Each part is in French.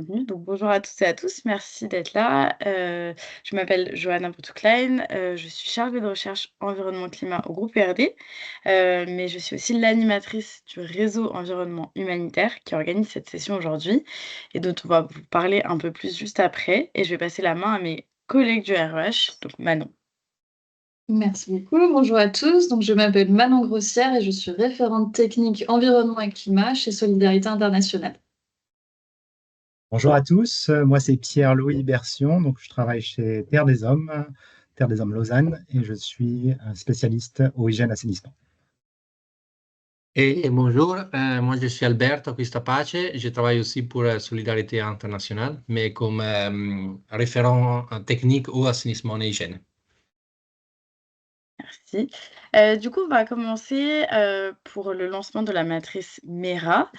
Bienvenue. Donc bonjour à toutes et à tous, merci d'être là. Je m'appelle Johanna Boutouklein, je suis chargée de recherche environnement climat au groupe ERD, mais je suis aussi l'animatrice du réseau environnement humanitaire qui organise cette session aujourd'hui et dont on va vous parler un peu plus juste après et je vais passer la main à mes collègues du REH, donc Manon. Merci beaucoup. Bonjour à tous. Donc, je m'appelle Manon Grossière et je suis référente technique environnement et climat chez Solidarité Internationale. Bonjour à tous, moi c'est Pierre-Louis Bersion, donc je travaille chez Terre des Hommes Lausanne, et je suis un spécialiste eau, hygiène, assainissement. Et bonjour, moi je suis Alberto Cristapace, je travaille aussi pour Solidarité Internationale, mais comme référent technique au assainissement et hygiène. Merci. Du coup, on va commencer, pour le lancement de la matrice MERA.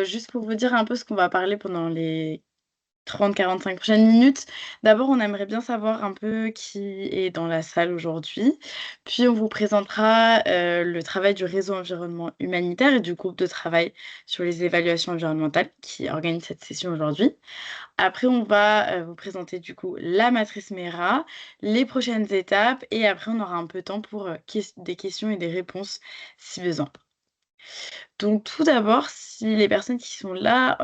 Juste pour vous dire un peu ce qu'on va parler pendant les 30-45 prochaines minutes. D'abord, on aimerait bien savoir un peu qui est dans la salle aujourd'hui. Puis on vous présentera, le travail du réseau environnement humanitaire et du groupe de travail sur les évaluations environnementales qui organise cette session aujourd'hui. Après, on va, vous présenter du coup la matrice MERA, les prochaines étapes et après on aura un peu de temps pour, des questions et des réponses si besoin. Donc tout d'abord, si les personnes qui sont là,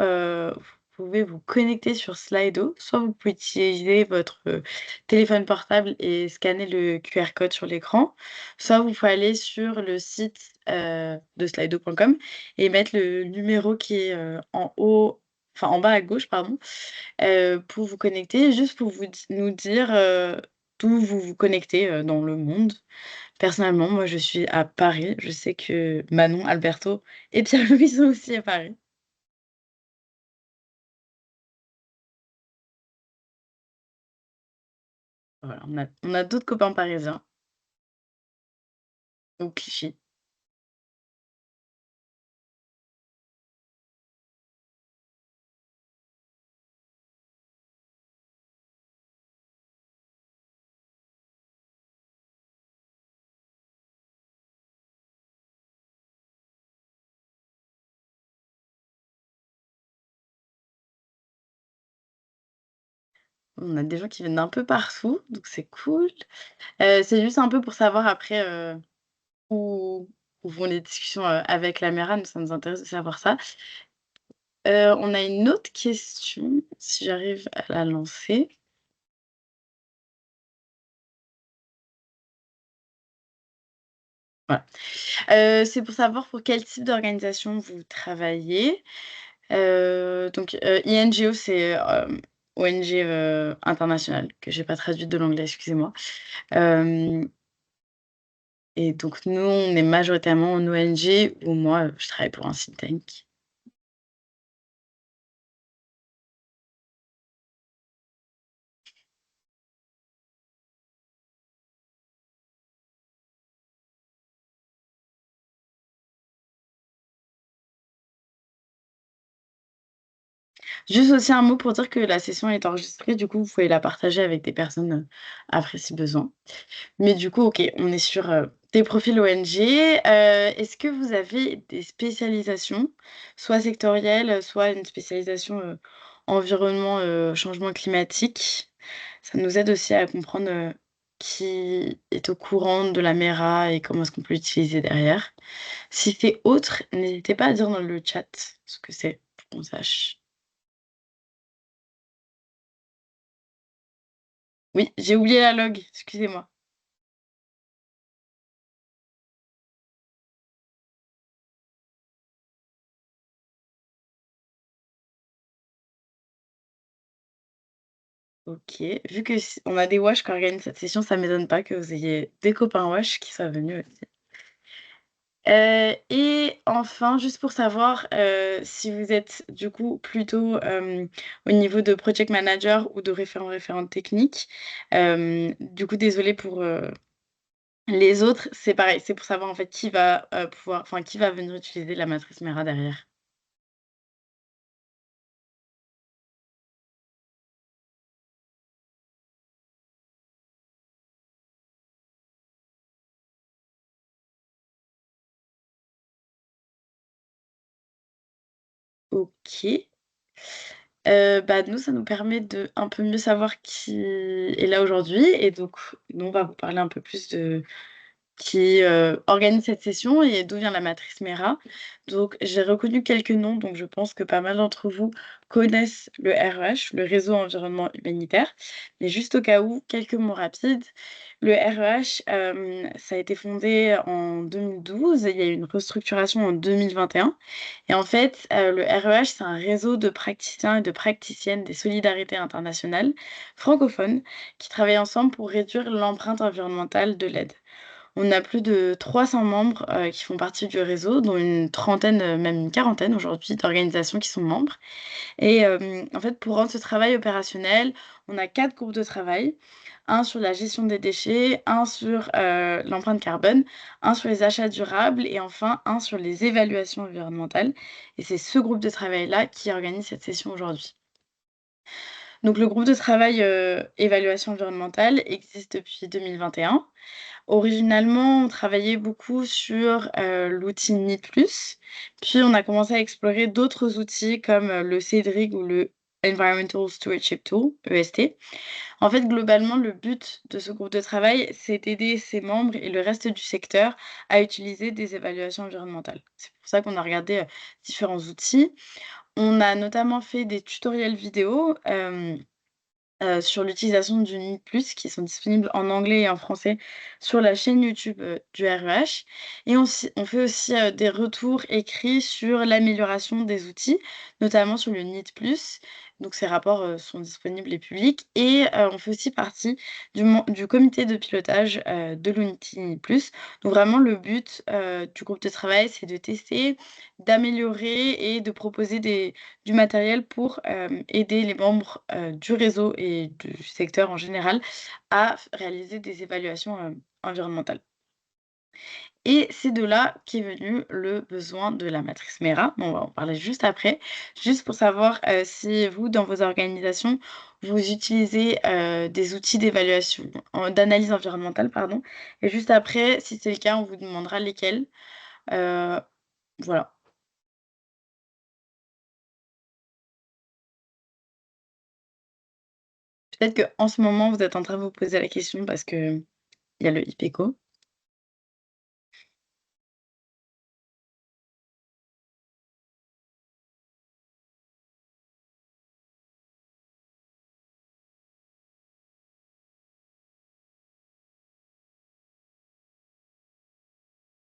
vous pouvez vous connecter sur Slido, soit vous pouvez utiliser votre, téléphone portable et scanner le QR code sur l'écran, soit vous pouvez aller sur le site, de slido.com et mettre le numéro qui est, en haut enfin en bas à gauche pardon, pour vous connecter, juste pour vous nous dire, d'où vous vous connectez, dans le monde. Personnellement, moi, je suis à Paris. Je sais que Manon, Alberto et Pierre-Louis sont aussi à Paris. Voilà, on a d'autres copains parisiens, ou Clichy. On a des gens qui viennent d'un peu partout, donc c'est cool. C'est juste un peu pour savoir après, où où vont les discussions, avec la Mera, nous ça nous intéresse de savoir ça. On a une autre question, si j'arrive à la lancer. Voilà. C'est pour savoir pour quel type d'organisation vous travaillez. Donc, INGO, c'est, ONG, internationale, que j'ai pas traduite de l'anglais, excusez-moi. Hem et donc nous, on est majoritairement en ONG ou moi, je travaille pour un think tank. Juste aussi un mot pour dire que la session est enregistrée, du coup, vous pouvez la partager avec des personnes, après si besoin. Mais du coup, OK, on est sur, des profils ONG. Est-ce que vous avez des spécialisations, soit sectorielles, soit une spécialisation, environnement, changement climatique? Ça nous aide aussi à comprendre, qui est au courant de la MERA et comment est-ce qu'on peut l'utiliser derrière. Si c'est autre, n'hésitez pas à dire dans le chat ce que c'est, pour qu'on sache. Oui, j'ai oublié la log, excusez-moi. OK. Vu que s on a des WASH qui organisent cette session, ça m'étonne pas que vous ayez des copains WASH qui soient venus aussi. Et enfin, juste pour savoir, si vous êtes du coup plutôt, au niveau de project manager ou de référente technique. Du coup, désolée pour, les autres, c'est pareil, c'est pour savoir en fait qui va, pouvoir enfin qui va venir utiliser la matrice MERA derrière. OK. Nous, ça nous permet de un peu mieux savoir qui est là aujourd'hui et donc nous, on va vous parler un peu plus de qui organise cette session et d'où vient la matrice MERA. Donc, j'ai reconnu quelques noms, donc je pense que pas mal d'entre vous connaissent le REH, le Réseau Environnement Humanitaire. Mais juste au cas où, quelques mots rapides. Le REH, ça a été fondé en 2012, il y a eu une restructuration en 2021. Et en fait, le REH, c'est un réseau de praticiens et de praticiennes des solidarités internationales francophones qui travaillent ensemble pour réduire l'empreinte environnementale de l'aide. On a plus de 300 membres, qui font partie du réseau, dont une trentaine, même une quarantaine aujourd'hui d'organisations qui sont membres et en fait, pour rendre ce travail opérationnel, on a 4 groupes de travail. Un sur la gestion des déchets, un sur, l'empreinte carbone, un sur les achats durables et enfin un sur les évaluations environnementales et c'est ce groupe de travail-là qui organise cette session aujourd'hui. Donc le groupe de travail, évaluation environnementale existe depuis 2021. Originalement, on travaillait beaucoup sur, l'outil NEED+, puis on a commencé à explorer d'autres outils comme, le CEDRIG ou le Environmental Stewardship Tool, EST. En fait, globalement, le but de ce groupe de travail, c'est d'aider ses membres et le reste du secteur à utiliser des évaluations environnementales. C'est pour ça qu'on a regardé, différents outils. On a notamment fait des tutoriels vidéo, sur l'utilisation du NID+, qui sont disponibles en anglais et en français sur la chaîne YouTube, du REH et on fait aussi, des retours écrits sur l'amélioration des outils, notamment sur le NID+. Donc ces rapports, sont disponibles et publics et on fait aussi partie du comité de pilotage, de l'outil NID+. Donc vraiment le but, du groupe de travail, c'est de tester, d'améliorer et de proposer du matériel pour, aider les membres, du réseau et du secteur en général à réaliser des évaluations, environnementales. Et c'est de là qu'est venu le besoin de la matrice MERA. On va en parler juste après. Juste pour savoir, si vous, dans vos organisations, vous utilisez, des outils d'évaluation d'analyse environnementale, pardon et juste après, si c'est le cas, on vous demandera lesquels. Heu, voilà. Peut-être qu'en ce moment, vous êtes en train de vous poser la question parce qu'il y a le IPECO.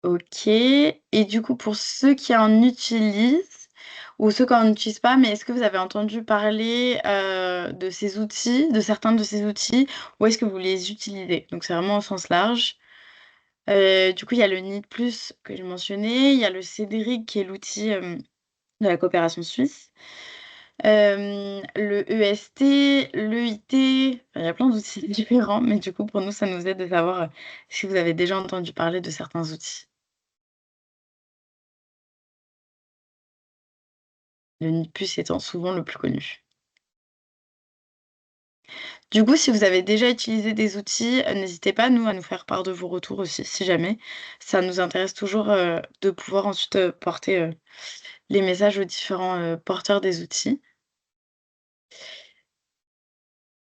OK et du coup, pour ceux qui en utilisent ou ceux qui en utilisent pas, mais est-ce que vous avez entendu parler, de ces outils, de certains de ces outils ou est-ce que vous les utilisez? Donc c'est vraiment au sens large. Du coup, il y a le NID+ que j'ai mentionné, il y a le CEDRIC qui est l'outil, de la coopération suisse, le EST, l'EIT, enfin, il y a plein d'outils différents, mais du coup, pour nous, ça nous aide de savoir, si vous avez déjà entendu parler de certains outils. Le NIPUS étant souvent le plus connu. Du coup, si vous avez déjà utilisé des outils, n'hésitez pas, nous, à nous faire part de vos retours aussi, si jamais. Ça nous intéresse toujours, de pouvoir ensuite, porter, les messages aux différents, porteurs des outils.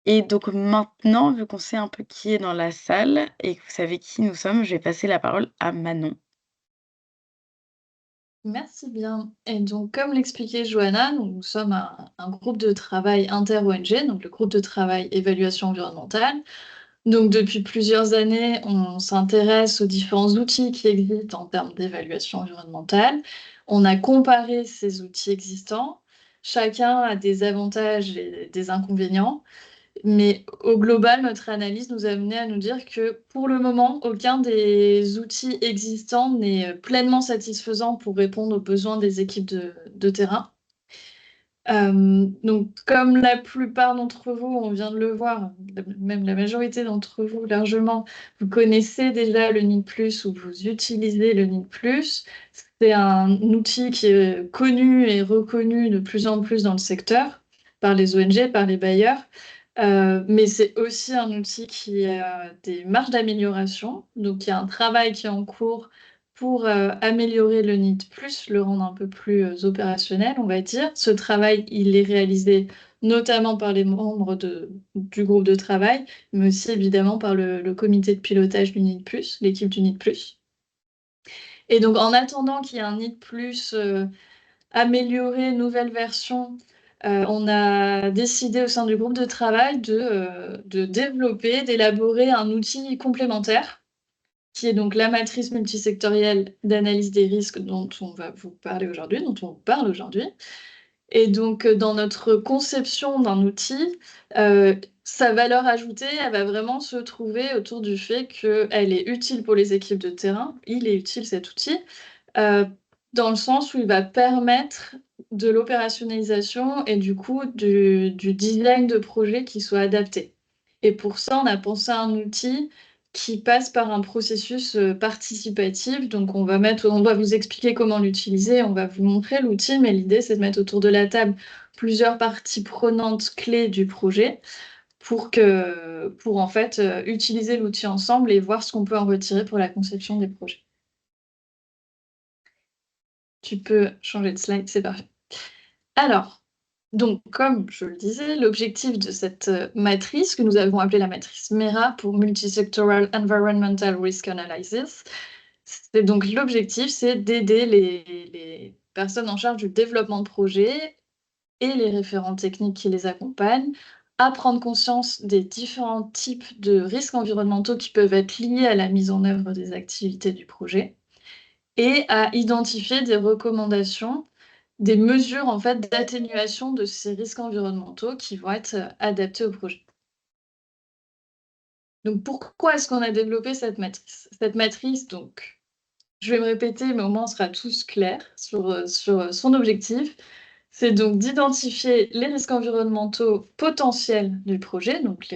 Et donc maintenant, vu qu'on sait un peu qui est dans la salle et que vous savez qui nous sommes, je vais passer la parole à Manon. Merci bien. Et donc, comme l'expliquait Johanna, nous sommes un groupe de travail inter-ONG, donc le groupe de travail évaluation environnementale. Donc, depuis plusieurs années, on s'intéresse aux différents outils qui existent en termes d'évaluation environnementale. On a comparé ces outils existants. Chacun a des avantages et des inconvénients. Mais au global, notre analyse nous a amené à nous dire que pour le moment, aucun des outils existants n'est pleinement satisfaisant pour répondre aux besoins des équipes de terrain. Donc, comme la plupart d'entre vous, on vient de le voir, même la majorité d'entre vous largement, vous connaissez déjà le NID+, ou vous utilisez le NID+. C'est un outil qui est connu et reconnu de plus en plus dans le secteur, par les ONG, par les bailleurs. Mais c'est aussi un outil qui a des marges d'amélioration. Donc, il y a un travail qui est en cours pour améliorer le NID+, le rendre un peu plus opérationnel, on va dire. Ce travail, il est réalisé notamment par les membres du groupe de travail, mais aussi évidemment par le comité de pilotage du NID+, l'équipe du NID+. Et donc, en attendant qu'il y ait un NID+, amélioré, nouvelle version, on a décidé au sein du groupe de travail de développer, d'élaborer un outil complémentaire, qui est donc la matrice multisectorielle d'analyse des risques dont on va vous parler aujourd'hui, dont on vous parle aujourd'hui. Et donc, dans notre conception d'un outil, sa valeur ajoutée, elle va vraiment se trouver autour du fait qu'elle est utile pour les équipes de terrain. Il est utile, cet outil, dans le sens où il va permettre de l'opérationnalisation et du coup du design de projet qui soit adapté. Et pour ça, on a pensé à un outil qui passe par un processus participatif. Donc, on va vous expliquer comment l'utiliser, on va vous montrer l'outil, mais l'idée, c'est de mettre autour de la table plusieurs parties prenantes clés du projet pour en fait utiliser l'outil ensemble et voir ce qu'on peut en retirer pour la conception des projets. Tu peux changer de slide, c'est parfait. Alors, donc, comme je le disais, l'objectif de cette matrice, que nous avons appelée la matrice MERA pour Multisectoral Environmental Risk Analysis, c'est donc l'objectif, c'est d'aider les personnes en charge du développement de projets et les référents techniques qui les accompagnent à prendre conscience des différents types de risques environnementaux qui peuvent être liés à la mise en œuvre des activités du projet et à identifier des recommandations, des mesures en fait d'atténuation de ces risques environnementaux qui vont être adaptés au projet. Donc pourquoi est-ce qu'on a développé cette matrice? Cette matrice, donc, je vais me répéter, mais au moins on sera tous clairs sur son objectif. C'est donc d'identifier les risques environnementaux potentiels du projet, donc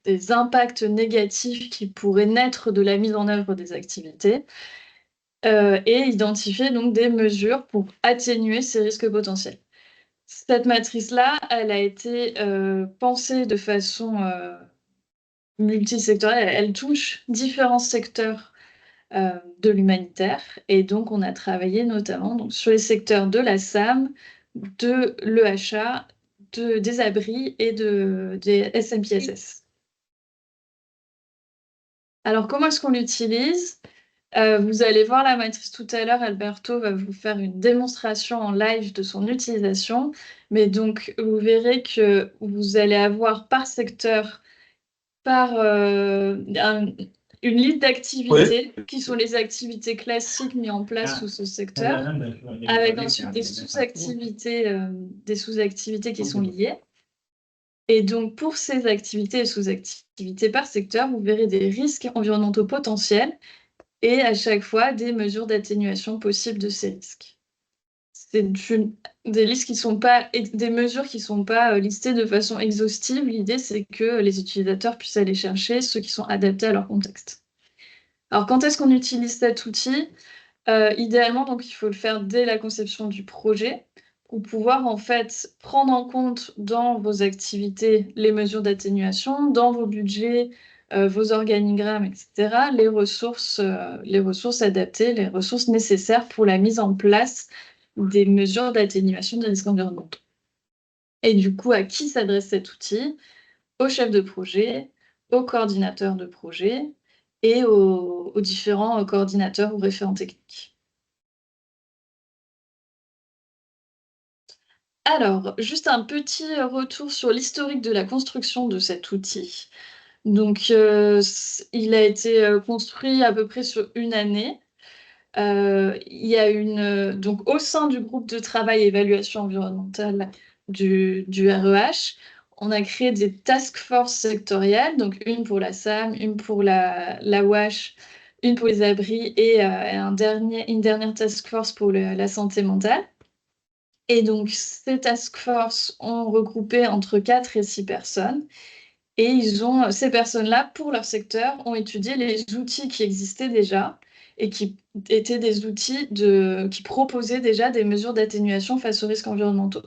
des impacts négatifs qui pourraient naître de la mise en œuvre des activités, et identifier donc des mesures pour atténuer ces risques potentiels. Cette matrice-là, elle a été pensée de façon multisectorielle. Elle touche différents secteurs de l'humanitaire. Et donc, on a travaillé notamment donc, sur les secteurs de la SAM, de l'EHA, des abris et des SMPSS. Alors, comment est-ce qu'on l'utilise? Vous allez voir la matrice tout à l'heure, Alberto va vous faire une démonstration en live de son utilisation. Mais donc, vous verrez que vous allez avoir par secteur, une liste d'activités qui sont les activités classiques mises en place sous ce secteur, avec ensuite des sous-activités qui sont liées. Et donc, pour ces activités et sous-activités par secteur, vous verrez des risques environnementaux potentiels et à chaque fois des mesures d'atténuation possibles de ces risques. C'est des listes qui sont pas, des mesures qui ne sont pas listées de façon exhaustive. L'idée, c'est que les utilisateurs puissent aller chercher ceux qui sont adaptés à leur contexte. Alors, quand est-ce qu'on utilise cet outil? Idéalement, donc, il faut le faire dès la conception du projet pour pouvoir en fait prendre en compte dans vos activités les mesures d'atténuation, dans vos budgets, vos organigrammes, etc., les ressources adaptées, les ressources nécessaires pour la mise en place des mesures d'atténuation des risques environnementaux. Et du coup, à qui s'adresse cet outil? Au chef de projet, au coordinateur de projet et aux différents coordinateurs ou référents techniques. Alors, juste un petit retour sur l'historique de la construction de cet outil. Donc, il a été construit à peu près sur une année. Il y a donc au sein du groupe de travail évaluation environnementale du REH, on a créé des task force sectorielles, donc une pour la SAM, une pour la WASH, une pour les abris et une dernière task force pour la santé mentale. Et donc, ces task force ont regroupé entre 4 et 6 personnes. Et ces personnes-là, pour leur secteur, ont étudié les outils qui existaient déjà et qui étaient des outils qui proposaient déjà des mesures d'atténuation face aux risques environnementaux.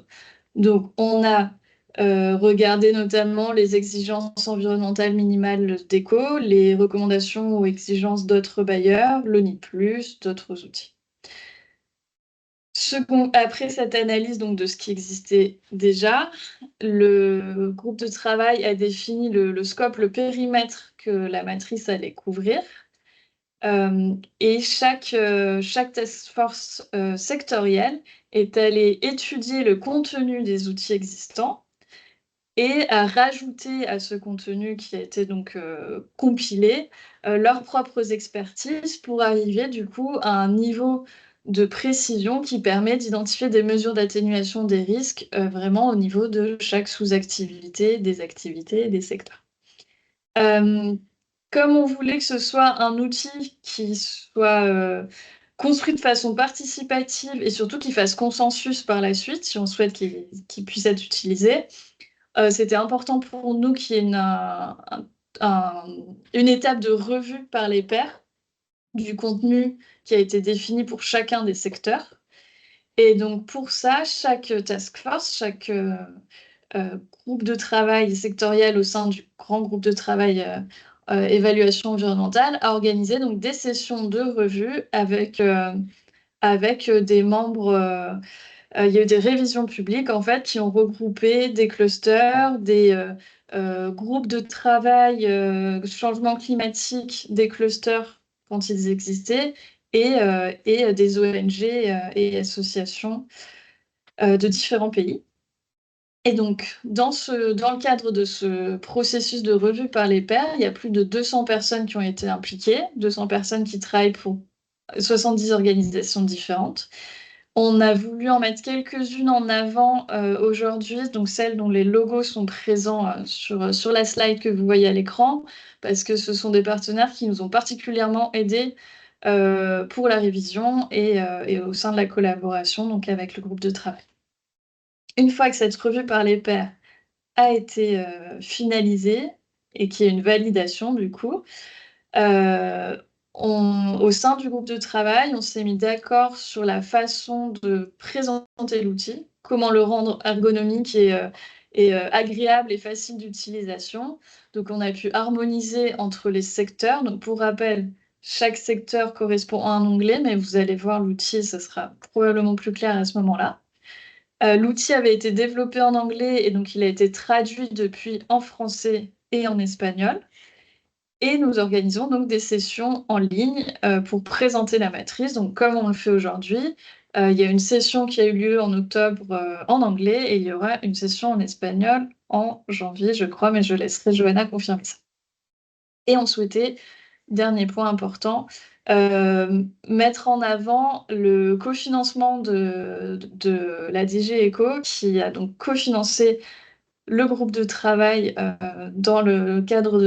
Donc, on a regardé notamment les exigences environnementales minimales d'ECO, les recommandations ou exigences d'autres bailleurs, l'ONI+, d'autres outils. Après cette analyse donc, de ce qui existait déjà, le groupe de travail a défini le scope, le périmètre que la matrice allait couvrir. Et chaque task force sectorielle est allée étudier le contenu des outils existants et à rajouter à ce contenu qui a été donc compilé leurs propres expertises pour arriver du coup à un niveau de précision qui permet d'identifier des mesures d'atténuation des risques vraiment au niveau de chaque sous-activité, des activités et des secteurs. Comme on voulait que ce soit un outil qui soit construit de façon participative et surtout qui fasse consensus par la suite, si on souhaite qu'il puisse être utilisé, c'était important pour nous qu'il y ait une étape de revue par les pairs du contenu qui a été défini pour chacun des secteurs. Et donc pour ça, chaque task force, chaque groupe de travail sectoriel au sein du grand groupe de travail évaluation environnementale a organisé donc des sessions de revue avec des membres. Il y a eu des révisions publiques en fait qui ont regroupé des clusters, des groupes de travail changement climatique, des clusters quand ils existaient, et des ONG et associations de différents pays. Et donc, dans le cadre de ce processus de revue par les pairs, il y a plus de 200 personnes qui ont été impliquées, 200 personnes qui travaillent pour 70 organisations différentes. On a voulu en mettre quelques-unes en avant aujourd'hui, donc celles dont les logos sont présents sur la slide que vous voyez à l'écran, parce que ce sont des partenaires qui nous ont particulièrement aidés pour la révision et au sein de la collaboration donc avec le groupe de travail. Une fois que cette revue par les pairs a été finalisée et qu'il y a une validation du coup, au sein du groupe de travail, on s'est mis d'accord sur la façon de présenter l'outil, comment le rendre ergonomique et agréable et facile d'utilisation. Donc on a pu harmoniser entre les secteurs. Donc pour rappel, chaque secteur correspond à un onglet, mais vous allez voir l'outil, ça sera probablement plus clair à ce moment-là. L'outil avait été développé en anglais et donc il a été traduit depuis en français et en espagnol. Et nous organisons donc des sessions en ligne pour présenter la matrice. Donc comme on le fait aujourd'hui, il y a une session qui a eu lieu en octobre en anglais et il y aura une session en espagnol en janvier, je crois, mais je laisserai Johanna confirmer ça. Et on souhaitait, dernier point important, mettre en avant le cofinancement de la DG ECO qui a donc cofinancé le groupe de travail dans le cadre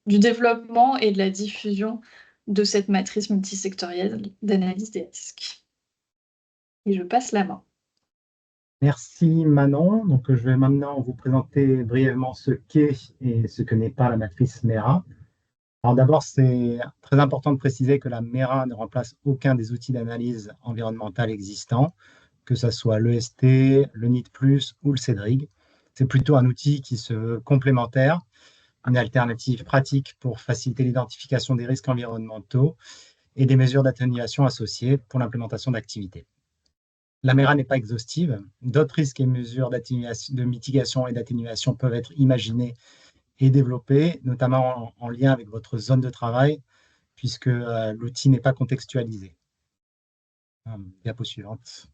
du développement et de la diffusion de cette matrice multisectorielle d'analyse des risques. Et je passe la main. Merci Manon. Donc, je vais maintenant vous présenter brièvement ce qu'est et ce que n'est pas la matrice MERA. Alors d'abord, c'est très important de préciser que la MERA ne remplace aucun des outils d'analyse environnementale existants, que ce soit l'EST, le NIT+, ou le CEDRIG. C'est plutôt un outil qui se veut complémentaire, une alternative pratique pour faciliter l'identification des risques environnementaux et des mesures d'atténuation associées pour l'implémentation d'activités. La MERA n'est pas exhaustive. D'autres risques et mesures de mitigation et d'atténuation peuvent être imaginés et développés, notamment en lien avec votre zone de travail, puisque l'outil n'est pas contextualisé. Diapo suivante.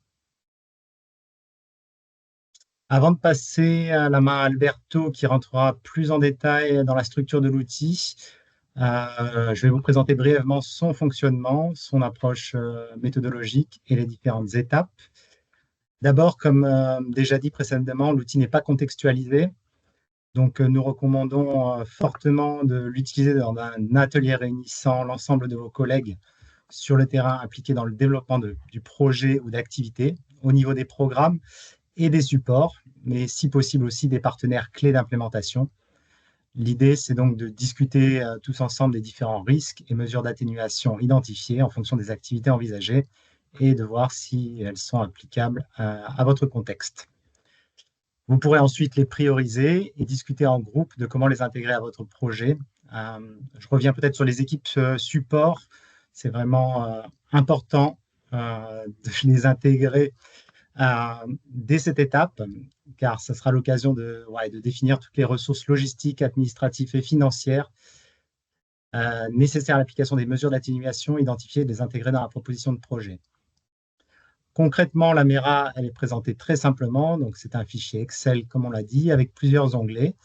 Avant de passer la main à Alberto, qui rentrera plus en détail dans la structure de l'outil, je vais vous présenter brièvement son fonctionnement, son approche méthodologique et les différentes étapes. D'abord, comme déjà dit précédemment, l'outil n'est pas contextualisé. Donc, nous recommandons fortement de l'utiliser dans un atelier réunissant l'ensemble de vos collègues sur le terrain impliqués dans le développement du projet ou d'activité, au niveau des programmes et des supports, mais si possible aussi des partenaires clés d'implémentation. L'idée, c'est donc de discuter tous ensemble des différents risques et mesures d'atténuation identifiées en fonction des activités envisagées et de voir si elles sont applicables à votre contexte. Vous pourrez ensuite les prioriser et discuter en groupe de comment les intégrer à votre projet. Je reviens peut-être sur les équipes support. C'est vraiment important de les intégrer dès cette étape, car ce sera l'occasion de définir toutes les ressources logistiques, administratives et financières nécessaires à l'application des mesures d'atténuation identifiées et les intégrer dans la proposition de projet. Concrètement, la MERA, elle est présentée très simplement. Donc, c'est un fichier Excel, comme on l'a dit, avec plusieurs onglets.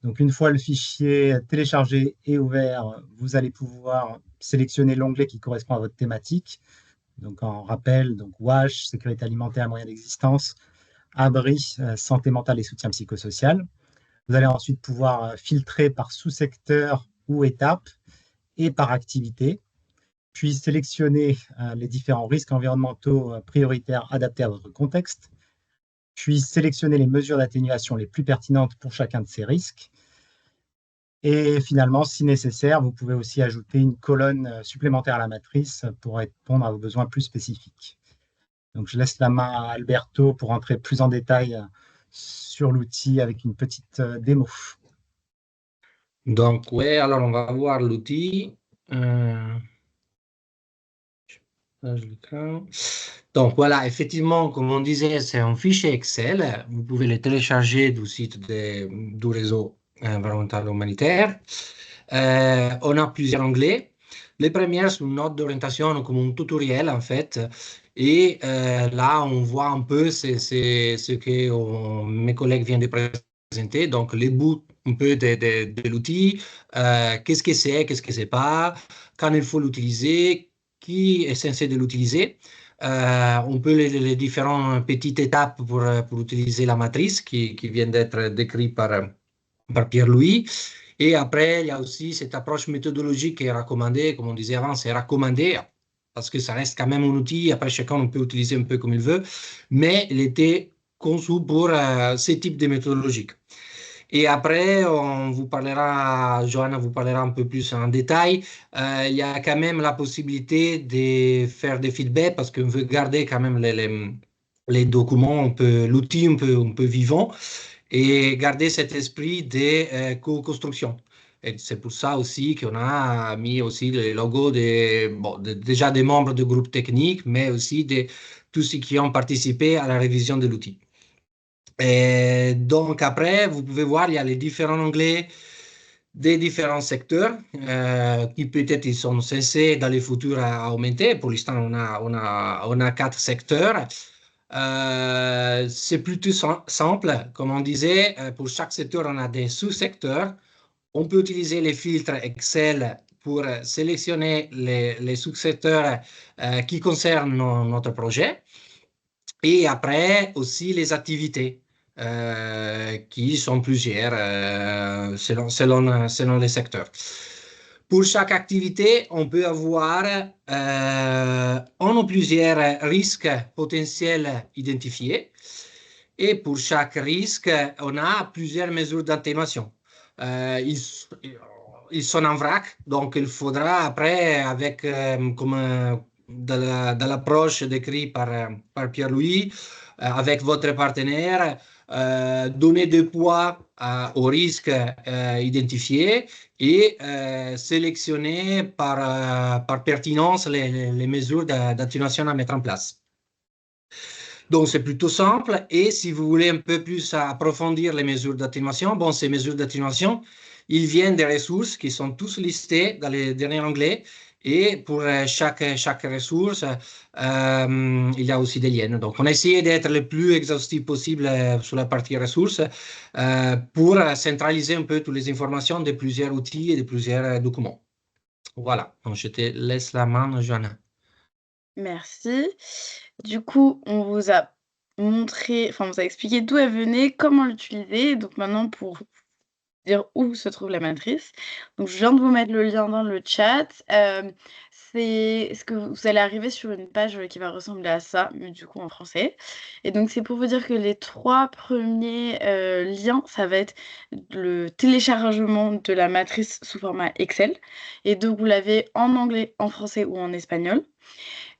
Donc, une fois le fichier téléchargé et ouvert, vous allez pouvoir sélectionner l'onglet qui correspond à votre thématique. Donc, en rappel, donc WASH, sécurité alimentaire, moyens d'existence, abri, santé mentale et soutien psychosocial. Vous allez ensuite pouvoir filtrer par sous-secteur ou étape et par activité, puis sélectionner les différents risques environnementaux prioritaires adaptés à votre contexte, puis sélectionner les mesures d'atténuation les plus pertinentes pour chacun de ces risques. Et finalement, si nécessaire, vous pouvez aussi ajouter une colonne supplémentaire à la matrice pour répondre à vos besoins plus spécifiques. Donc, je laisse la main à Alberto pour entrer plus en détail sur l'outil avec une petite démo. Donc, ouais, alors on va voir l'outil. Donc, voilà, effectivement, comme on disait, c'est un fichier Excel. Vous pouvez le télécharger du site du réseau environnemental humanitaire. On a plusieurs onglets. Les premières sont une note d'orientation comme un tutoriel, en fait. Et là, on voit un peu ce que mes collègues viennent de présenter. Donc, les bouts un peu de l'outil, qu'est-ce que c'est pas, quand il faut l'utiliser, qui est censé de l'utiliser. On peut les différentes petites étapes pour utiliser la matrice qui vient d'être décrite par Pierre-Louis. Et après, il y a aussi cette approche méthodologique qui est recommandée, comme on disait avant, c'est recommandé parce que ça reste quand même un outil. Après, chacun on peut utiliser un peu comme il veut, mais il était conçu pour ce type de méthodologie. Et après, on vous parlera, Johanna vous parlera un peu plus en détail. Il y a quand même la possibilité de faire des feedbacks parce qu'on veut garder quand même les documents, l'outil un peu vivant et garder cet esprit de co-construction. Et c'est pour ça aussi qu'on a mis aussi le logo déjà des membres du groupe technique, mais aussi de tous ceux qui ont participé à la révision de l'outil. Et donc après, vous pouvez voir, il y a les différents onglets des différents secteurs qui peut-être ils sont censés dans le futur à augmenter. Pour l'instant, on a 4 secteurs. C'est plutôt simple. Comme on disait, pour chaque secteur, on a des sous-secteurs. On peut utiliser les filtres Excel pour sélectionner les sous-secteurs qui concernent notre projet. Et après, aussi les activités qui sont plusieurs selon les secteurs. Pour chaque activité, on peut avoir un ou plusieurs risques potentiels identifiés. Et pour chaque risque, on a plusieurs mesures d'atténuation. Ils sont en vrac, donc il faudra après, avec dans l'approche décrite par Pierre-Louis, avec votre partenaire, donner du poids aux risques identifiés et sélectionner par pertinence les mesures d'atténuation à mettre en place. Donc, c'est plutôt simple. Et si vous voulez un peu plus approfondir les mesures d'atténuation, bon, ces mesures d'atténuation, ils viennent des ressources qui sont tous listées dans les derniers onglets. Et pour chaque ressource, il y a aussi des liens. Donc, on a essayé d'être le plus exhaustif possible sur la partie ressources pour centraliser un peu toutes les informations de plusieurs outils et de plusieurs documents. Voilà. Donc, je te laisse la main, Johanna. Merci. Du coup, on vous a montré, enfin, on vous a expliqué d'où elle venait, comment l'utiliser. Donc maintenant, pour dire où se trouve la matrice, donc je viens de vous mettre le lien dans le chat. C'est ce que vous allez arriver sur une page qui va ressembler à ça, mais du coup en français. Et donc c'est pour vous dire que les 3 premiers liens, ça va être le téléchargement de la matrice sous format Excel. Et donc vous l'avez en anglais, en français ou en espagnol.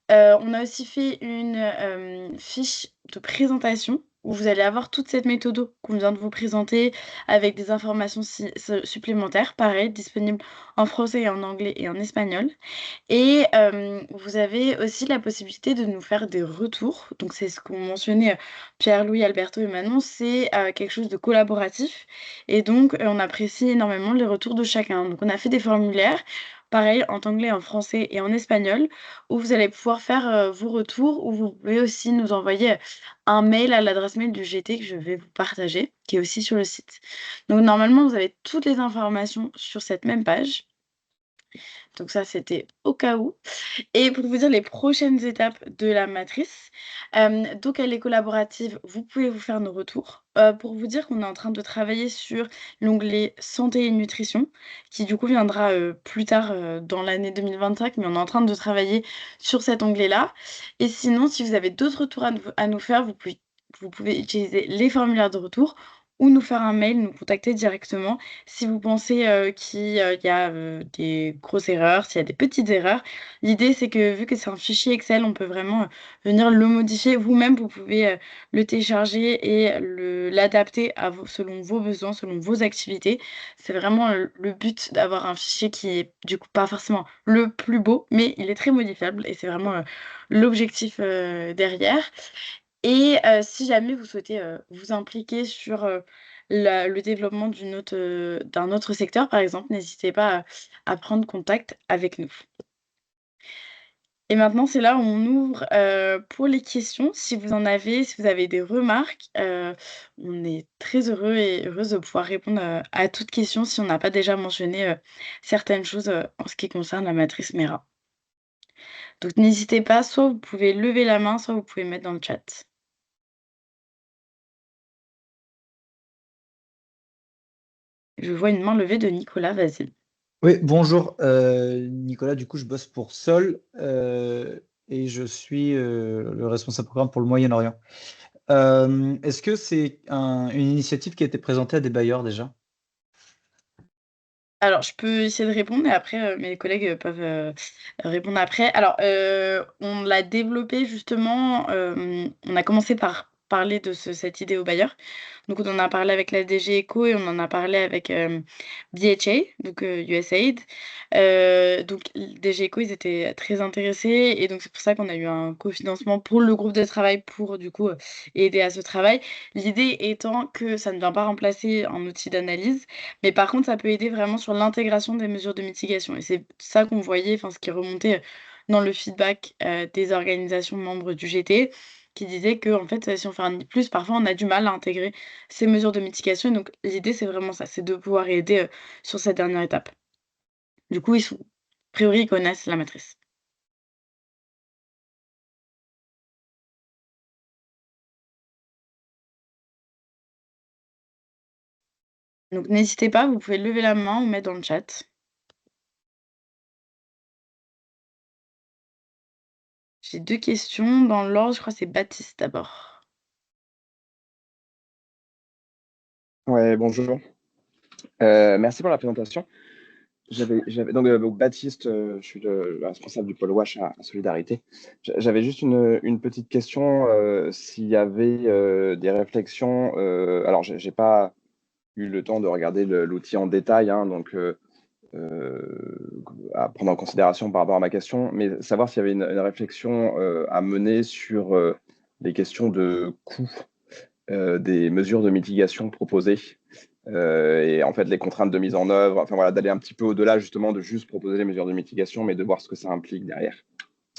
On a aussi fait une fiche de présentation où vous allez avoir toute cette méthode qu'on vient de vous présenter avec des informations supplémentaires, pareil, disponibles en français et en anglais et en espagnol. Et vous avez aussi la possibilité de nous faire des retours. Donc c'est ce qu'ont mentionné, Pierre-Louis, Alberto et Manon, c'est, quelque chose de collaboratif et donc on apprécie énormément les retours de chacun. Donc on a fait des formulaires, pareil en anglais, en français et en espagnol, où vous allez pouvoir faire, vos retours, ou vous pouvez aussi nous envoyer, un mail à l'adresse mail du GT que je vais vous partager, qui est aussi sur le site. Donc normalement, vous avez toutes les informations sur cette même page. Donc ça, c'était au cas où. Et pour vous dire les prochaines étapes de la matrice, donc elle est collaborative, vous pouvez vous faire nos retours. Pour vous dire qu'on est en train de travailler sur l'onglet santé et nutrition, qui du coup viendra, plus tard, dans l'année 2025, mais on est en train de travailler sur cet onglet-là. Et sinon, si vous avez d'autres retours à nous faire, vous pouvez utiliser les formulaires de retour ou nous faire un mail, nous contacter directement si vous pensez, qu'il y a, des grosses erreurs, s'il y a des petites erreurs. L'idée, c'est que vu que c'est un fichier Excel, on peut vraiment, venir le modifier. Vous-même, vous pouvez, le télécharger et l'adapter selon vos besoins, selon vos activités. C'est vraiment, le but d'avoir un fichier qui est, du coup, pas forcément le plus beau, mais il est très modifiable et c'est vraiment, l'objectif, derrière. Et si jamais vous souhaitez, vous impliquer sur, le développement d'un autre secteur, par exemple, n'hésitez pas à prendre contact avec nous. Et maintenant, c'est là où on ouvre, pour les questions. Si vous en avez, si vous avez des remarques, on est très heureux et heureuse de pouvoir répondre, à toutes questions si on n'a pas déjà mentionné, certaines choses, en ce qui concerne la matrice MERA. Donc n'hésitez pas, soit vous pouvez lever la main, soit vous pouvez mettre dans le chat. Je vois une main levée de Nicolas, vas-y. Oui, bonjour, Nicolas, du coup, je bosse pour Sol et je suis le responsable programme pour le Moyen-Orient. Est-ce que c'est une initiative qui a été présentée à des bailleurs déjà? Alors, je peux essayer de répondre et après, mes collègues, peuvent, répondre après. Alors, on l'a développé justement, on a commencé par parler de cette idée aux bailleurs. Donc on en a parlé avec la DG ECO et on en a parlé avec, BHA, donc USAID. Donc DG ECO, ils étaient très intéressés et donc c'est pour ça qu'on a eu un cofinancement pour le groupe de travail pour du coup, aider à ce travail. L'idée étant que ça ne vient pas remplacer un outil d'analyse, mais par contre, ça peut aider vraiment sur l'intégration des mesures de mitigation et c'est ça qu'on voyait, enfin ce qui remontait, dans le feedback, des organisations membres du GT, qui disaient qu'en fait, si on fait un I+, parfois on a du mal à intégrer ces mesures de mitigation et donc l'idée, c'est vraiment ça, c'est de pouvoir aider, sur cette dernière étape. Du coup, a priori, ils connaissent la matrice. Donc n'hésitez pas, vous pouvez lever la main ou mettre dans le chat. J'ai 2 questions dans l'ordre, je crois que c'est Baptiste d'abord. Ouais, bonjour. Merci pour la présentation. Donc Baptiste, je suis le responsable du pôle WASH à Solidarité. J'avais juste une petite question, s'il y avait des réflexions. Alors, j'ai pas eu le temps de regarder l'outil en détail, hein, donc à prendre en considération par rapport à ma question, mais savoir s'il y avait une réflexion à mener sur les questions de coût des mesures de mitigation proposées. Et en fait, les contraintes de mise en œuvre, enfin voilà, d'aller un petit peu au-delà justement de juste proposer les mesures de mitigation, mais de voir ce que ça implique derrière.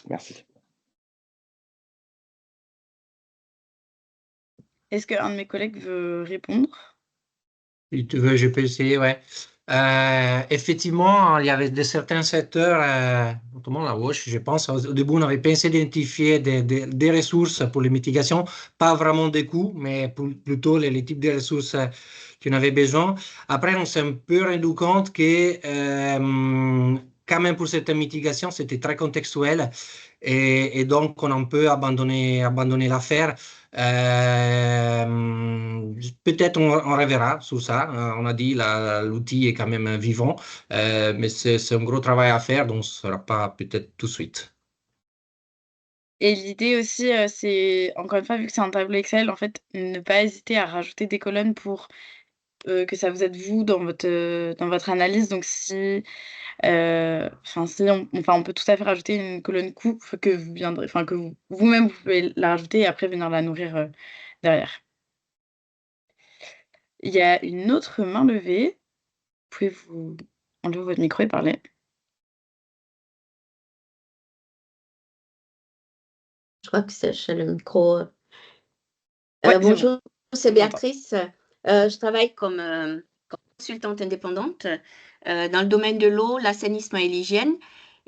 Merci. Est-ce qu'un de mes collègues veut répondre? Si tu veux, je peux essayer, ouais. Effectivement, il y avait certains secteurs, notamment la WASH, je pense, au début, on avait pensé d'identifier des ressources pour les mitigations, pas vraiment des coûts, mais plutôt les types de ressources qu'on avait besoin. Après, on s'est un peu rendu compte que, quand même, pour certaines mitigations, c'était très contextuel et donc on a un peu abandonné l'affaire. Peut-être on reverra sur ça. On a dit l'outil est quand même vivant, mais c'est un gros travail à faire, donc ce ne sera pas peut-être tout de suite. Et l'idée aussi, c'est encore une fois, vu que c'est un tableau Excel, en fait, ne pas hésiter à rajouter des colonnes pour, que ça vous aide vous dans votre analyse. Donc si, enfin si on peut tout à fait rajouter une colonne coupe que vous viendrez enfin que vous-même vous pouvez la rajouter et après venir la nourrir, derrière. Il y a une autre main levée. Pouvez-vous enlever votre micro et parler? Je crois que c'est le micro. Ouais, c'est bon, Bonjour, c'est on vous entend. Béatrice. Je travaille comme consultante indépendante dans le domaine de l'eau, l'assainissement et l'hygiène.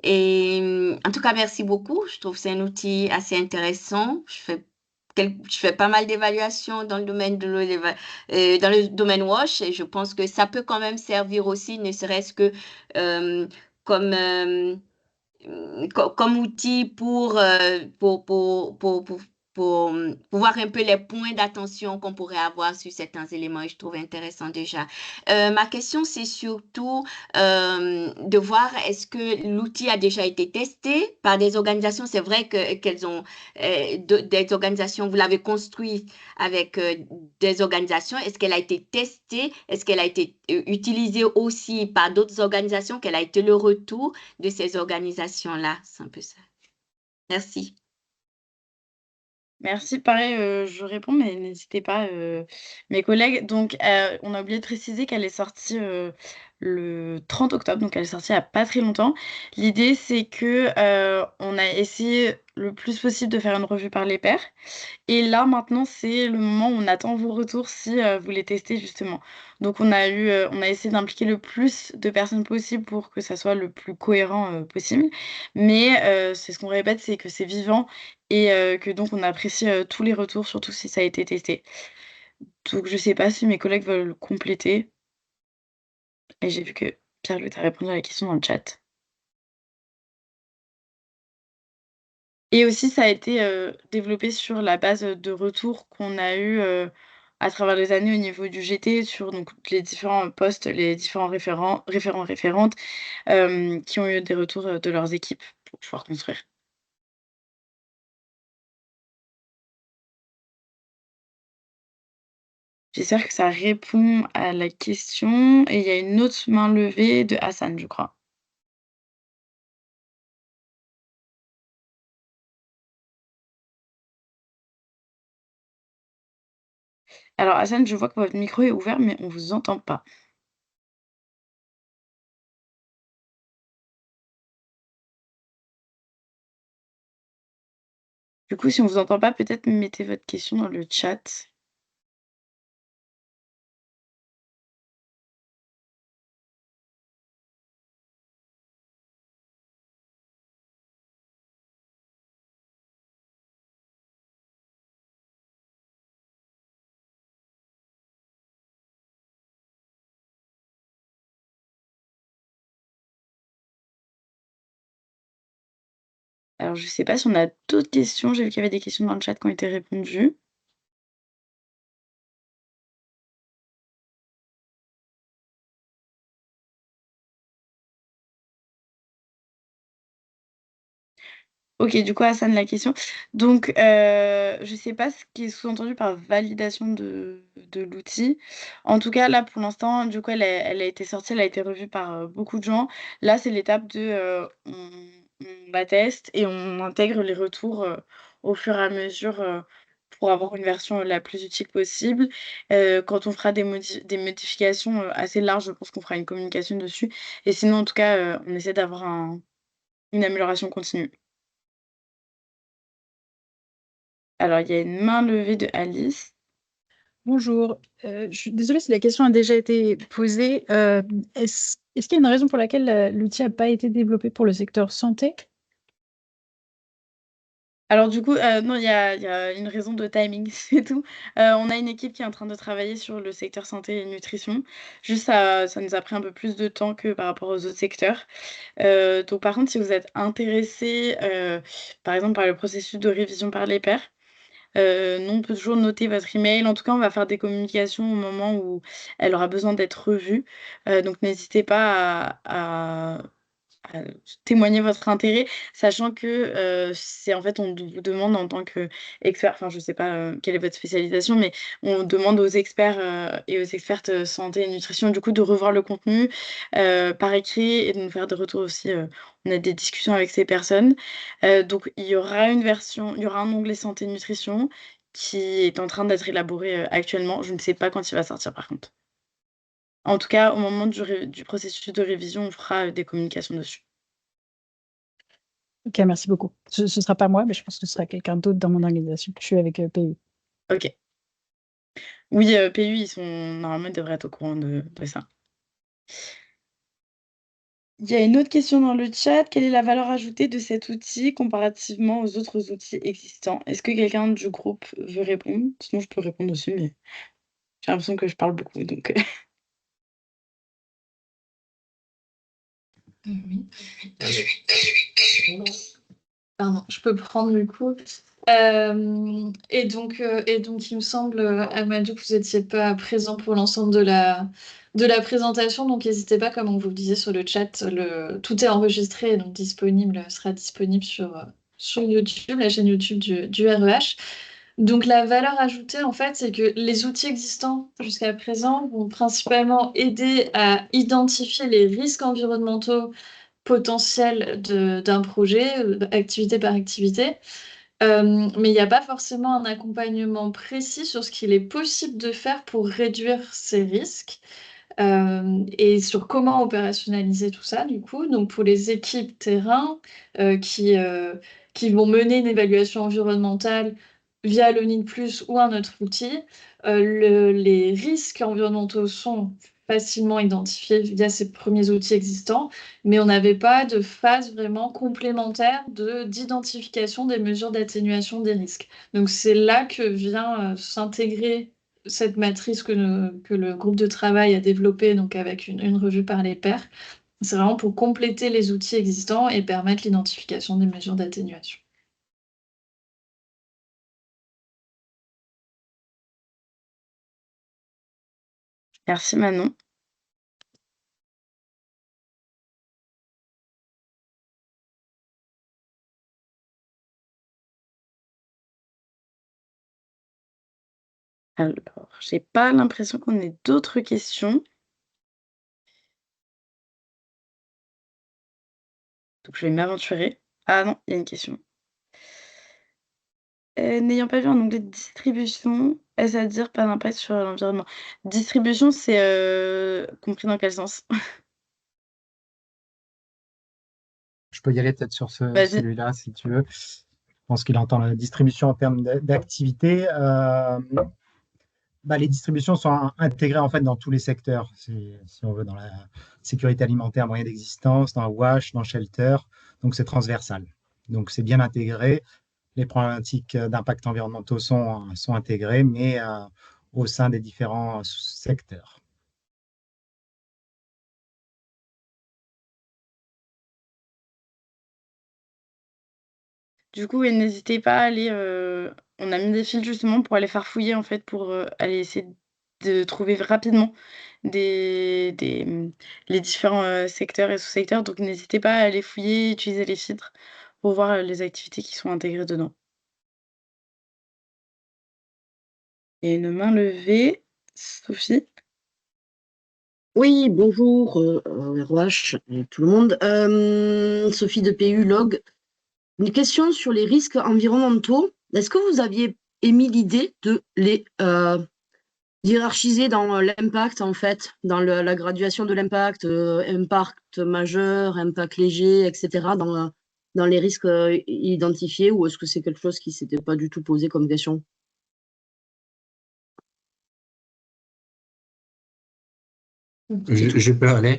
Et en tout cas, merci beaucoup. Je trouve que c'est un outil assez intéressant. Je fais pas mal d'évaluations dans le domaine de l'eau, dans le domaine WASH, et je pense que ça peut quand même servir aussi, ne serait-ce que euh, comme comme outil pour voir un peu les points d'attention qu'on pourrait avoir sur certains éléments et je trouve intéressant déjà. Ma question, c'est surtout de voir est-ce que l'outil a déjà été testé par des organisations. C'est vrai qu'elles ont des organisations, vous l'avez construit avec des organisations. Est-ce qu'elle a été testée? Est-ce qu'elle a été utilisée aussi par d'autres organisations? Quel a été le retour de ces organisations-là? C'est un peu ça. Merci. Merci. Pareil, je réponds, mais n'hésitez pas, mes collègues. Donc, on a oublié de préciser qu'elle est sortie, le 30 octobre, donc elle est sortie il y a pas très longtemps. L'idée, c'est que, on a essayé le plus possible de faire une revue par les pairs. Et là, maintenant, c'est le moment où on attend vos retours si, vous les testez justement. Donc on a essayé d'impliquer le plus de personnes possible pour que ça soit le plus cohérent, possible. Mais, c'est ce qu'on répète, c'est que c'est vivant et que donc on apprécie, tous les retours, surtout si ça a été testé. Donc je sais pas si mes collègues veulent compléter? Et j'ai vu que Pierre-Louis t'a répondu à la question dans le chat. Et aussi, ça a été, développé sur la base, de retours qu'on a eus, à travers les années au niveau du GT sur donc les différents postes, les différents référents-référentes, qui ont eu des retours, de leurs équipes pour pouvoir construire. J'espère que ça répond à la question et il y a une autre main levée de Hassan, je crois. Alors Hassan, je vois que votre micro est ouvert, mais on vous entend pas. Du coup, si on vous entend pas, peut-être mettez votre question dans le chat. Alors je sais pas si on a d'autres questions. J'ai vu qu'il y avait des questions dans le chat qui ont été répondues. OK, du coup, Hassan, la question. Donc, je sais pas ce qui est sous-entendu par validation de l'outil. En tout cas, là, pour l'instant, du coup, elle a été sortie, elle a été revue par, beaucoup de gens. Là, c'est l'étape de, on la teste et on intègre les retours, au fur et à mesure, pour avoir une version la plus utile possible. Quand on fera des modifications, assez larges, je pense qu'on fera une communication dessus et sinon, en tout cas, on essaie d'avoir une amélioration continue. Alors, il y a une main levée de Alice. Bonjour, je suis désolée si la question a déjà été posée. Est-ce qu'il y a une raison pour laquelle l'outil n'a pas été développé pour le secteur santé? Alors du coup, non, il y a une raison de timing, c'est tout. On a une équipe qui est en train de travailler sur le secteur santé et nutrition. Juste ça nous a pris un peu plus de temps que par rapport aux autres secteurs. Donc par contre, si vous êtes intéressé, par exemple par le processus de révision par les pairs, nous, on peut toujours noter votre email. En tout cas, on va faire des communications au moment où elle aura besoin d'être revue. Donc n'hésitez pas témoigner votre intérêt, sachant que c'est en fait, on vous demande en tant qu'expert, enfin, je sais pas quelle est votre spécialisation, mais on demande aux experts et aux expertes santé et nutrition, du coup, de revoir le contenu par écrit et de nous faire des retours aussi. On a des discussions avec ces personnes. Donc, il y aura un onglet santé et nutrition qui est en train d'être élaboré actuellement. Je ne sais pas quand il va sortir, par contre. En tout cas, au moment du processus de révision, on fera des communications dessus. Ok, merci beaucoup. Ce ne sera pas moi, mais je pense que ce sera quelqu'un d'autre dans mon organisation. Je suis avec PU. Ok. Oui, PU, normalement, ils devraient être au courant de ça. Il y a une autre question dans le chat. Quelle est la valeur ajoutée de cet outil comparativement aux autres outils existants? Est-ce que quelqu'un du groupe veut répondre? Sinon, je peux répondre aussi, mais j'ai l'impression que je parle beaucoup, donc. Oui. Pardon, je peux prendre du coup. Et donc, il me semble, Amadou, que vous n'étiez pas présent pour l'ensemble de la présentation, donc n'hésitez pas, comme on vous le disait sur le chat, tout est enregistré et donc sera disponible sur YouTube, la chaîne YouTube du REH. Donc la valeur ajoutée, en fait, c'est que les outils existants jusqu'à présent vont principalement aider à identifier les risques environnementaux potentiels d'un projet, activité par activité. Mais il n'y a pas forcément un accompagnement précis sur ce qu'il est possible de faire pour réduire ces risques et sur comment opérationnaliser tout ça, du coup. Donc, pour les équipes terrain qui vont mener une évaluation environnementale via le NID+, ou un autre outil, les risques environnementaux sont facilement identifiés via ces premiers outils existants, mais on n'avait pas de phase vraiment complémentaire d'identification des mesures d'atténuation des risques. Donc c'est là que vient s'intégrer cette matrice que le groupe de travail a développée, donc avec une revue par les pairs. C'est vraiment pour compléter les outils existants et permettre l'identification des mesures d'atténuation. Merci Manon. Alors, j'ai pas l'impression qu'on ait d'autres questions. Donc je vais m'aventurer. Ah non, il y a une question. N'ayant pas vu un onglet de distribution, est-ce à dire pas d'impact sur l'environnement? Distribution, c'est compris dans quel sens? Je peux y aller peut-être sur Vas-y. celui-là, si tu veux. Je pense qu'il entend la distribution en termes d'activité. Les distributions sont intégrées en fait dans tous les secteurs, si on veut, dans la sécurité alimentaire, moyen d'existence, dans WASH, dans Shelter. Donc c'est transversal. Donc c'est bien intégré. Les problématiques d'impact environnementaux sont intégrées, mais au sein des différents secteurs. Du coup, n'hésitez pas à aller. On a mis des fils justement pour aller farfouiller en fait, pour aller essayer de trouver rapidement les différents secteurs et sous-secteurs. Donc n'hésitez pas à aller fouiller, utiliser les filtres pour voir les activités qui sont intégrées dedans. Et une main levée, Sophie. Oui, bonjour, ROH et tout le monde. Sophie de PU Log. Une question sur les risques environnementaux. Est-ce que vous aviez émis l'idée de les hiérarchiser dans l'impact, en fait, dans la graduation de l'impact, impact majeur, impact léger, etc., dans les risques identifiés, ou est-ce que c'est quelque chose qui ne s'était pas du tout posé comme question? Je peux aller.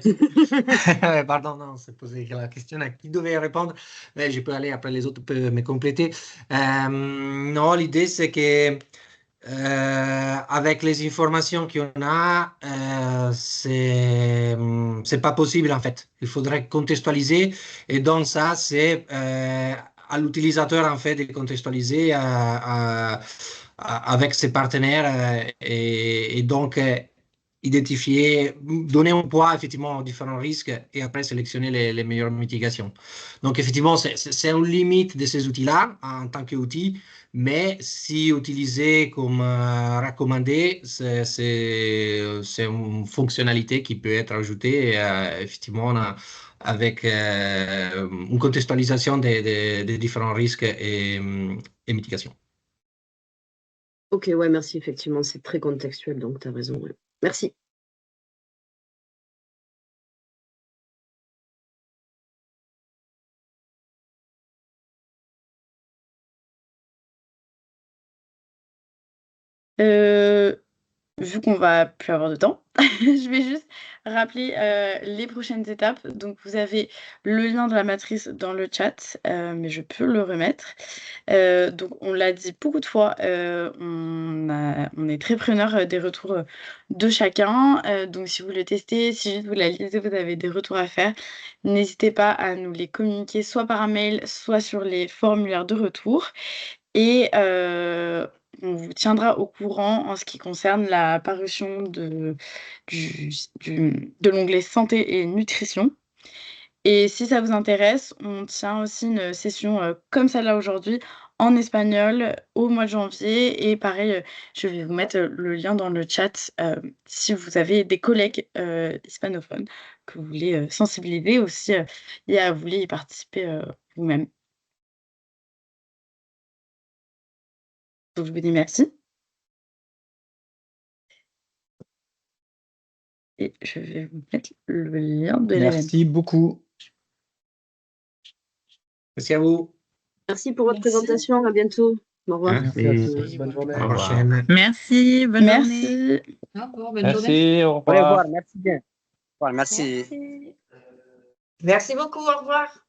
Pardon, non, c'est posé la question à qui devait répondre, mais je peux aller, après les autres peuvent me compléter. Non, l'idée c'est que avec les informations qu'on a, c'est pas possible en fait. Il faudrait contextualiser et donc ça c'est à l'utilisateur en fait de contextualiser avec ses partenaires et donc identifier, donner un poids effectivement aux différents risques et après sélectionner les meilleures mitigations. Donc effectivement, c'est une limite de ces outils-là en tant qu'outil, mais si utilisé comme recommandé, c'est une fonctionnalité qui peut être ajoutée effectivement avec une contextualisation des différents risques et mitigations. Ok, ouais, merci, effectivement, c'est très contextuel, donc tu as raison. Ouais. Merci. Vu qu'on va plus avoir de temps, je vais juste rappeler les prochaines étapes. Donc, vous avez le lien de la matrice dans le chat, mais je peux le remettre. Donc, on l'a dit beaucoup de fois, on est très preneur des retours de chacun. Donc, si vous le testez, si juste vous la lisez, vous avez des retours à faire, n'hésitez pas à nous les communiquer soit par mail, soit sur les formulaires de retour. Et on vous tiendra au courant en ce qui concerne la parution de l'onglet santé et nutrition. Et si ça vous intéresse, on tient aussi une session comme celle-là aujourd'hui en espagnol au mois de janvier. Et pareil, je vais vous mettre le lien dans le chat si vous avez des collègues hispanophones que vous voulez sensibiliser aussi et vous voulez y participer vous-même. Donc, je vous dis merci. Et je vais vous mettre le lien de l'événement. Merci beaucoup. Merci à vous. Merci pour votre présentation. À bientôt. Au revoir. Merci à tous. Bonne journée. À la prochaine. Merci, bonne journée. Merci. Au revoir, bonne journée. Merci, au Au revoir. revoir, merci bien. Voilà, merci. Merci beaucoup, au revoir.